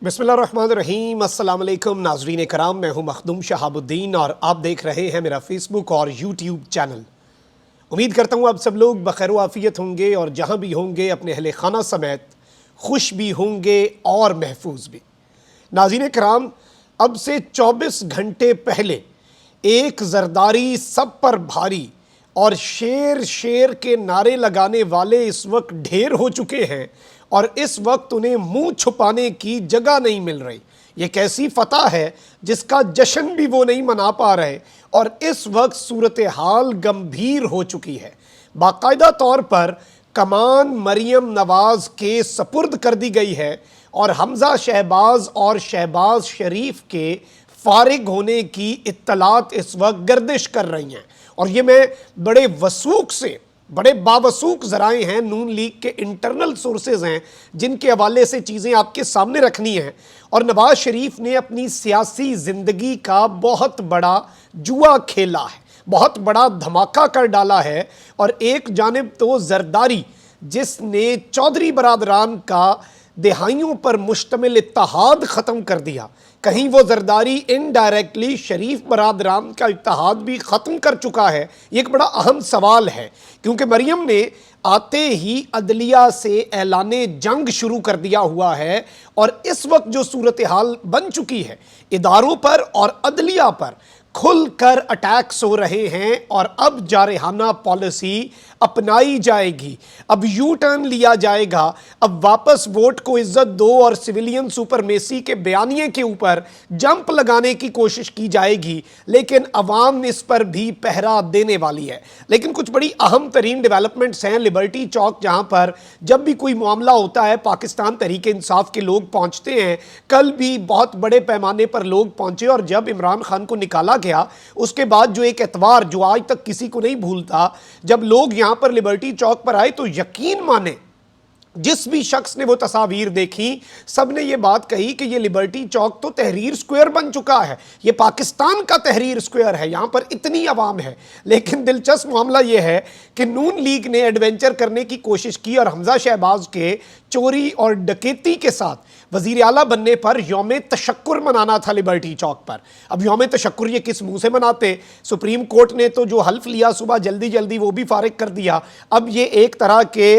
बिस्मिल्लाहिर्रहमानिर्रहीम। अस्सलाम वालेकुम नाज़रीन कराम, मैं हूं मखदूम शहाबुद्दीन और आप देख रहे हैं मेरा फेसबुक और यूट्यूब चैनल। उम्मीद करता हूं आप सब लोग बखैर आफ़ियत होंगे और जहां भी होंगे अपने अहले खाना समेत खुश भी होंगे और महफूज भी। नाज़रीन कराम, अब से 24 घंटे पहले एक जरदारी सब पर भारी और शेर शेर के नारे लगाने वाले इस वक्त ढेर हो चुके हैं और इस वक्त उन्हें मुंह छुपाने की जगह नहीं मिल रही। ये कैसी फतह है जिसका जश्न भी वो नहीं मना पा रहे और इस वक्त सूरत हाल गंभीर हो चुकी है। बाकायदा तौर पर कमान मरियम नवाज के सपुर्द कर दी गई है और हमजा शहबाज और शहबाज शरीफ के फारिग होने की इत्तलात इस वक्त गर्दिश कर रही हैं। और ये मैं बड़े वसूख से, बड़े बावसूख ज़राए हैं, नून लीग के इंटरनल सोर्सेज हैं जिनके हवाले से चीज़ें आपके सामने रखनी हैं। और नवाज शरीफ ने अपनी सियासी ज़िंदगी का बहुत बड़ा जुआ खेला है, बहुत बड़ा धमाका कर डाला है। और एक जानिब तो जरदारी जिसने चौधरी बरादरान का दिहाइयों पर मुश्तमिल इत्तेहाद ख़त्म कर दिया, कहीं वो जरदारी इनडायरेक्टली शरीफ बरादरान का इत्तेहाद भी ख़त्म कर चुका है। ये एक बड़ा अहम सवाल है, क्योंकि मरियम ने आते ही अदलिया से ऐलाने जंग शुरू कर दिया हुआ है और इस वक्त जो सूरत हाल बन चुकी है, इदारों पर और अदलिया पर खुलकर अटैक्स हो रहे हैं और अब जारहाना पॉलिसी अपनाई जाएगी, अब यू टर्न लिया जाएगा, अब वापस वोट को इज्जत दो और सिविलियन सुपरमेसी के बयानिए के ऊपर जंप लगाने की कोशिश की जाएगी। लेकिन अवाम इस पर भी पहरा देने वाली है। लेकिन कुछ बड़ी अहम तरीन डेवलपमेंट्स हैं लिबर्टी चौक, जहां पर जब भी कोई मामला होता है पाकिस्तान तहरीक इंसाफ के लोग पहुंचते हैं। कल भी बहुत बड़े पैमाने पर लोग पहुंचे और जब इमरान खान को निकाला गया उसके बाद जो एक एतवार जो आज तक किसी को नहीं भूलता, जब लोग यहां पर लिबर्टी चौक पर आए तो यकीन माने जिस भी शख्स ने वो तस्वीर देखी सबने ये बात कही कि ये लिबर्टी चौक तो तहरीर स्क्वायर बन चुका है, ये पाकिस्तान का तहरीर स्क्वायर है, यहाँ पर इतनी आवाम है। लेकिन दिलचस्प मामला ये है कि नून लीग ने एडवेंचर करने की कोशिश की और हमजा शहबाज के चोरी और डकैती के साथ वज़ीर आला बनने पर यौम तशक्कुर मनाना था लिबर्टी चौक पर। अब यौम तशक्कुर ये किस मुंह से मनाते? सुप्रीम कोर्ट ने तो जो हल्फ लिया सुबह जल्दी जल्दी वो भी फारिग कर दिया। अब ये एक तरह के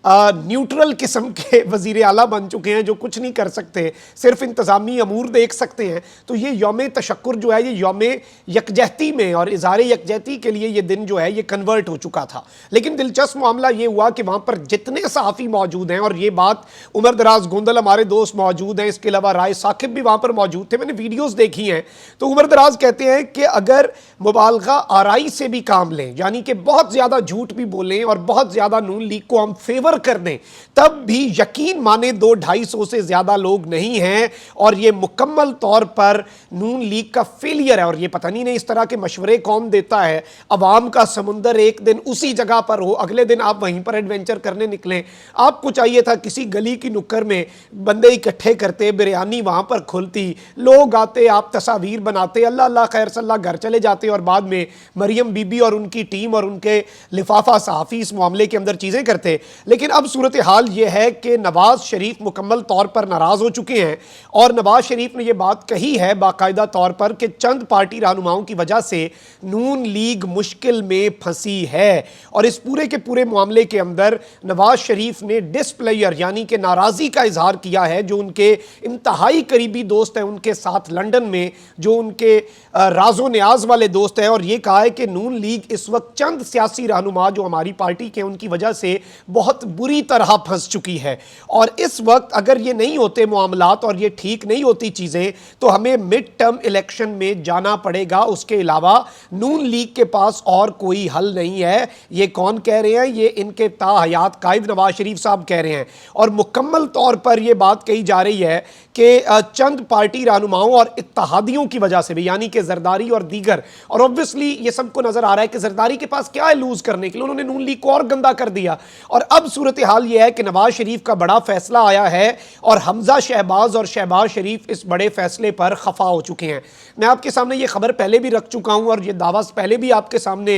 न्यूट्रल किस्म के वज़ीर आला बन चुके हैं जो कुछ नहीं कर सकते, सिर्फ इंतज़ामी अमूर देख सकते हैं। तो ये यौम तशक्कुर जो है ये यौम यकजहती में और इज़हार यकजहती के लिए ये दिन जो है ये कन्वर्ट हो चुका था। लेकिन दिलचस्प मामला ये हुआ कि वहाँ पर जितने सहाफ़ी मौजूद हैं, और ये बात उमर दराज गोंदल हमारे दोस्त मौजूद हैं, इसके अलावा राय साकिब भी वहाँ पर मौजूद थे, मैंने वीडियोज़ देखी हैं, तो उमर दराज कहते हैं कि अगर मुबालगा आराई से भी काम लें, यानी कि बहुत ज़्यादा झूठ भी बोलें और बहुत ज़्यादा नून लीग को हम फेवर कर दें, तब भी यकीन माने 200-250 से ज्यादा लोग नहीं हैं और ये मुकम्मल तौर पर नून लीग का फेलियर है। और ये पता नहीं इस तरह के मशवरे कौन देता है? अवाम का समुंदर एक दिन उसी जगह पर हो, अगले दिन आप वहीं पर एडवेंचर करने निकलें। आपको चाहिए था किसी गली की नुक्कड़ में बंदे इकट्ठे करते, बिरयानी वहां पर खुलती, लोग आते, आप तस्वीर बनाते, अल्लाह अल्लाह खैर सल्ला, घर चले जाते और बाद में मरियम बीबी और उनकी टीम और उनके लिफाफा सहाफ़ी इस मामले के अंदर चीज़ें करते। लेकिन अब सूरत हाल यह है कि नवाज शरीफ मुकम्मल तौर पर नाराज़ हो चुके हैं और नवाज शरीफ ने यह बात कही है बाकायदा तौर पर कि चंद पार्टी रहनुमाओं की वजह से नून लीग मुश्किल में फंसी है। और इस पूरे के पूरे मामले के अंदर नवाज शरीफ ने डिसप्लेयर यानी कि नाराज़गी का इजहार किया है जो उनके इंतहाई करीबी दोस्त हैं उनके साथ लंदन में, जो उनके राजो न्याज वाले दोस्त हैं, और ये कहा है कि नून लीग इस वक्त चंद सियासी रहनुमा जो हमारी पार्टी के उनकी वजह से बहुत बुरी तरह फंस चुकी है। और इस वक्त अगर ये नहीं होते मामलात और ये ठीक नहीं होती चीज़ें तो हमें मिड टर्म इलेक्शन में जाना पड़ेगा। उसके अलावा नून लीग के पास और कोई हल नहीं है। ये कौन कह रहे हैं? ये इनके ताहयात कायद नवाज शरीफ साहब कह रहे हैं। और मुकम्मल तौर पर यह बात कही जा रही है कि चंद पार्टी रहनुमाओं और इत्तेहादियों की वजह से भी, यानी कि जरदारी और दीगर, और ऑब्वियसली ये सबको नजर आ रहा है कि जरदारी के पास क्या है लूज करने के लिए, उन्होंने नून लीग को और गंदा कर दिया। और अब सूरत हाल यह है कि नवाज शरीफ का बड़ा फैसला आया है और हमजा शहबाज और शहबाज शरीफ इस बड़े फैसले पर खफा हो चुके हैं। मैं आपके सामने ये खबर पहले भी रख चुका हूं और ये दावा पहले भी आपके सामने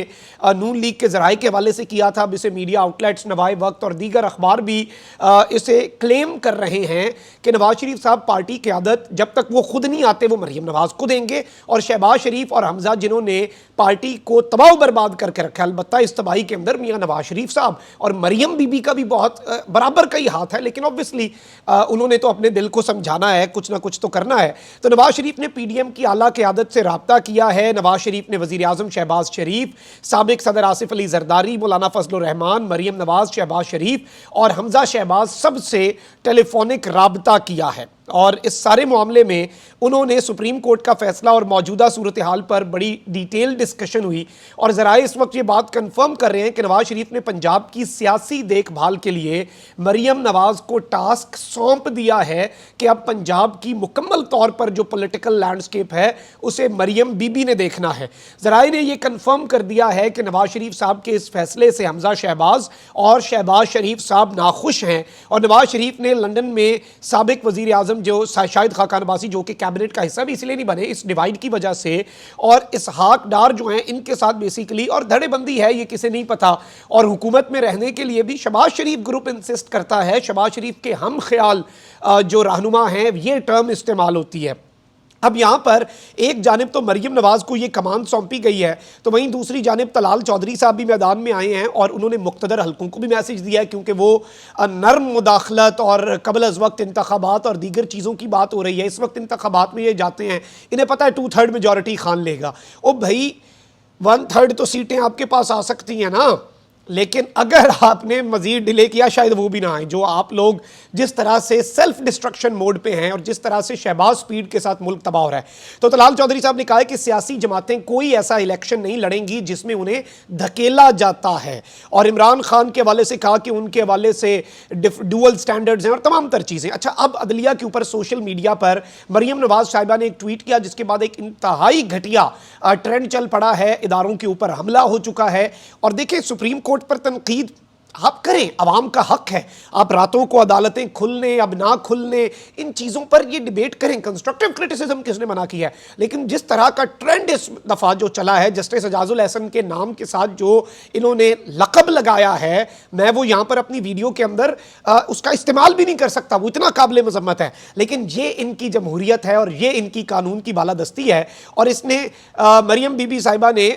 नून लीग के ज़राए के हवाले से किया था। अब इसे मीडिया आउटलेट्स, नवाए वक्त और दीगर अखबार भी इसे क्लेम कर रहे हैं कि नवाज शरीफ साहब पार्टी क़यादत जब तक वो खुद नहीं आते वो मरीम नवाज को देंगे, और शहबाज शरीफ और हमजा जिन्होंने पार्टी को तबाह बर्बाद करके रखा, अलबत्ता इस तबाही के अंदर मियाँ नवाज शरीफ साहब और मरियम बीबी का भी बहुत बराबर का ही हाथ है, लेकिन ऑब्वियसली उन्होंने तो अपने दिल को समझाना है, कुछ ना कुछ तो करना है। तो नवाज शरीफ ने पीडीएम की आला क़यादत से राब्ता किया है। नवाज शरीफ ने वज़ीर आज़म शहबाज शरीफ, साबिक़ सदर आसिफ अली जरदारी, मौलाना फजलुर रहमान, मरियम नवाज, शहबाज शरीफ और हमजा शहबाज सबसे टेलीफोनिक राब्ता किया है और इस सारे मामले में उन्होंने सुप्रीम कोर्ट का फैसला और मौजूदा सूरत हाल पर बड़ी डिटेल डिस्कशन हुई और ज़राए इस वक्त ये बात कंफर्म कर रहे हैं कि नवाज शरीफ ने पंजाब की सियासी देखभाल के लिए मरियम नवाज को टास्क सौंप दिया है कि अब पंजाब की मुकम्मल तौर पर जो पॉलिटिकल लैंडस्केप है उसे मरियम बीबी ने देखना है। ज़राए ने यह कंफर्म कर दिया है कि नवाज शरीफ साहब के इस फैसले से हमजा शहबाज और शहबाज शरीफ साहब नाखुश हैं और नवाज शरीफ ने लंदन में साबिक़ वज़ीर आज़म जो शाहिद खाकान अब्बासी जो कि कैबिनेट का हिस्सा भी इसलिए नहीं बने इस डिवाइड की वजह से, और इसहाक डार जो हैं इनके साथ बेसिकली और धड़ेबंदी है ये किसे नहीं पता, और हुकूमत में रहने के लिए भी शहबाज शरीफ ग्रुप इंसिस्ट करता है। शहबाज शरीफ के हम ख्याल जो रहनुमा हैं ये टर्म इस्तेमाल होती है। अब यहाँ पर एक जानिब तो मरियम नवाज को ये कमान सौंपी गई है, तो वहीं दूसरी जानिब तलाल चौधरी साहब भी मैदान में आए हैं और उन्होंने मुक़्तदर हलकों को भी मैसेज दिया है, क्योंकि वो नर्म मुदाखलत और कबल अज़ वक्त इंतखाबात और दीगर चीज़ों की बात हो रही है। इस वक्त इंतखाबात में ये जाते हैं, इन्हें पता है 2/3 मेजॉरिटी खान लेगा। ओ भाई 1/3 तो सीटें आपके पास आ सकती हैं ना, लेकिन अगर आपने मजीद डिले किया शायद वो भी ना आए। जो आप लोग जिस तरह से सेल्फ डिस्ट्रक्शन मोड पे हैं और जिस तरह से शहबाज स्पीड के साथ मुल्क तबाह हो रहा है, तो तलाल चौधरी साहब ने कहा है कि सियासी जमातें कोई ऐसा इलेक्शन नहीं लड़ेंगी जिसमें उन्हें धकेला जाता है, और इमरान खान के हवाले से कहा कि उनके हवाले से डुअल स्टैंडर्ड्स हैं और तमाम तर चीज़ें। अच्छा, अब अदलिया के ऊपर सोशल मीडिया पर मरियम नवाज साहिबा ने एक ट्वीट किया जिसके बाद एक इंतहाई घटिया ट्रेंड चल पड़ा है, इदारों के ऊपर हमला हो चुका है। और देखिए, सुप्रीम कोर्ट पर तनकीद आप करें, अवाम का हक है, आप रातों को अदालतें खुलने अब ना खुलने इन चीज़ों पर ये डिबेट करें, कंस्ट्रक्टिव क्रिटिसिज्म किसने मना किया है, लेकिन जिस तरह का ट्रेंड इस दफ़ा जो चला है जस्टिस एजाजुल एहसन के नाम के साथ जो इन्होंने लक़ब लगाया है, मैं वो यहाँ पर अपनी वीडियो के अंदर उसका इस्तेमाल भी नहीं कर सकता, वो इतना काबिल मज़म्मत है, लेकिन ये इनकी जमहूरियत है और ये इनकी कानून की बालादस्ती है। और इसने मरियम बीबी साहिबा ने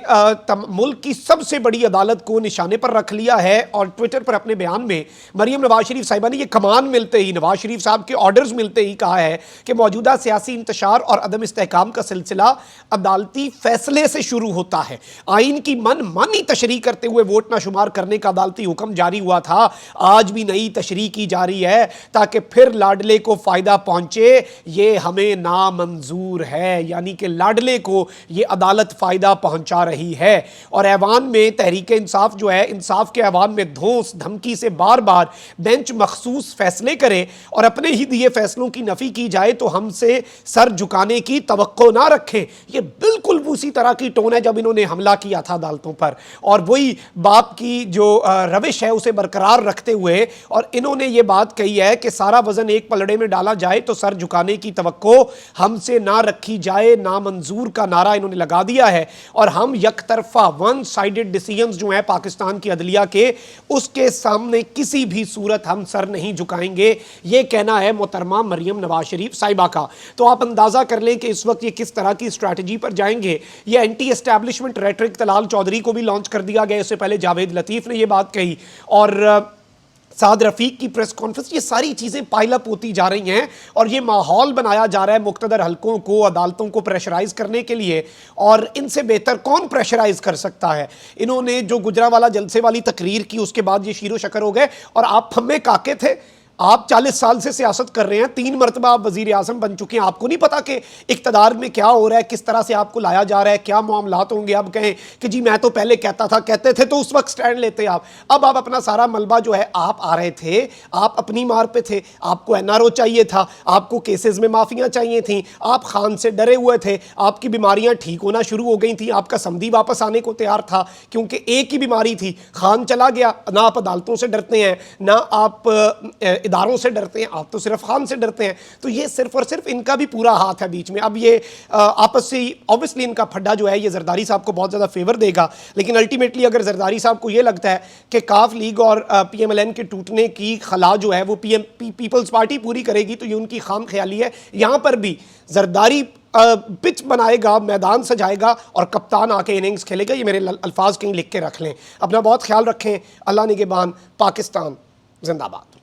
मुल्क की सबसे बड़ी अदालत को निशाने पर रख लिया है और ट्विटर पर अपने बयान में मरियम नवाज शरीफ साहिबा ने ये कमान मिलते ही, नवाज शरीफ साहब के ऑर्डर्स मिलते ही कहा है कि मौजूदा सियासी इंतशार और अदम इस्तेहकाम का सिलसिला अदालती फैसले से शुरू होता है। आइन की मनमानी तशरीह करते हुए वोट ना शुमार करने का अदालती हुक्म जारी हुआ था, आज भी नई तशरीह की जा रही है ताकि फिर लाडले को फायदा पहुंचे, ये हमें नामंजूर है। यानी कि लाडले को ये अदालत फायदा पहुंचा रही है और ऐवान में तहरीक इंसाफ जो है, इंसाफ के ऐवान में धौंस धमकी से बार बार बेंच मखसूस फैसले करे और अपने ही दिए फैसलों की नफी की जाए तो हमसे सर झुकाने की तवक्को ना रखें। ये बिल्कुल उसी तरह की टोन है जब इन्होंने हमला किया था अदालतों पर, और वही बाप की जो रविश है उसे बरकरार रखते हुए और इन्होंने ये बात कही है कि सारा वजन एक पलड़े में डाला जाए तो सर झुकाने की तवक्को हमसे ना रखी जाए, नामंजूर का नारा इन्होंने लगा दिया है। और हम यकतरफा वन साइडेड डिसीजंस जो है पाकिस्तान की अदलिया के, उसके सामने किसी भी सूरत हम सर नहीं झुकाएंगे, ये कहना है मोहतरमा मरियम नवाज शरीफ साहिबा का। तो आप अंदाजा कर लें कि इस वक्त ये किस तरह की स्ट्रैटेजी पर जाएंगे। ये anti establishment rhetoric Talal Chaudhry को भी लॉन्च कर दिया गया, इससे पहले जावेद लतीफ़ ने यह बात कही और साद रफ़ीक की प्रेस कॉन्फ्रेंस, ये सारी चीज़ें पाइलअप होती जा रही हैं और ये माहौल बनाया जा रहा है मुक़्तदर हलकों को, अदालतों को प्रेशराइज़ करने के लिए। और इनसे बेहतर कौन प्रेशराइज़ कर सकता है। इन्होंने जो गुजरावाला जलसे वाली तकरीर की उसके बाद ये शीरो शकर हो गए और आप फम्मे काके थे, आप 40 साल से सियासत कर रहे हैं, 3 मरतबा आप वजीर आज़म बन चुके हैं, आपको नहीं पता कि इक़्तिदार में क्या हो रहा है, किस तरह से आपको लाया जा रहा है, क्या मामलात होंगे। अब कहें कि जी मैं तो पहले कहता था, कहते थे तो उस वक्त स्टैंड लेते आप। अब आप अपना सारा मलबा जो है, आप आ रहे थे, आप अपनी मार पे थे, आपको NRO चाहिए था, आपको केसेस में माफियाँ चाहिए थी, आप खान से डरे हुए थे, आपकी बीमारियाँ ठीक होना शुरू हो गई थी, आपका समधी वापस आने को तैयार था क्योंकि एक ही बीमारी थी, खान चला गया। ना आप अदालतों से डरते हैं, ना आप इदारों से डरते हैं, आप तो सिर्फ खान से डरते हैं। तो ये सिर्फ और सिर्फ इनका भी पूरा हाथ है बीच में। अब ये आपस से ऑब्वियसली इनका फड्डा जो है ये जरदारी साहब को बहुत ज़्यादा फेवर देगा, लेकिन अल्टीमेटली अगर जरदारी साहब को ये लगता है कि काफ लीग और PMLN के टूटने की खला जो है वो पीपल्स पार्टी पूरी करेगी, तो ये उनकी खाम ख्याली है। यहाँ पर भी जरदारी पिच बनाएगा, मैदान सजाएगा और कप्तान आके इनिंग्स खेलेगा। ये मेरे अल्फाज कहीं लिख के रख लें। अपना बहुत ख्याल रखें। अल्लाह निगहबान। पाकिस्तान जिंदाबाद।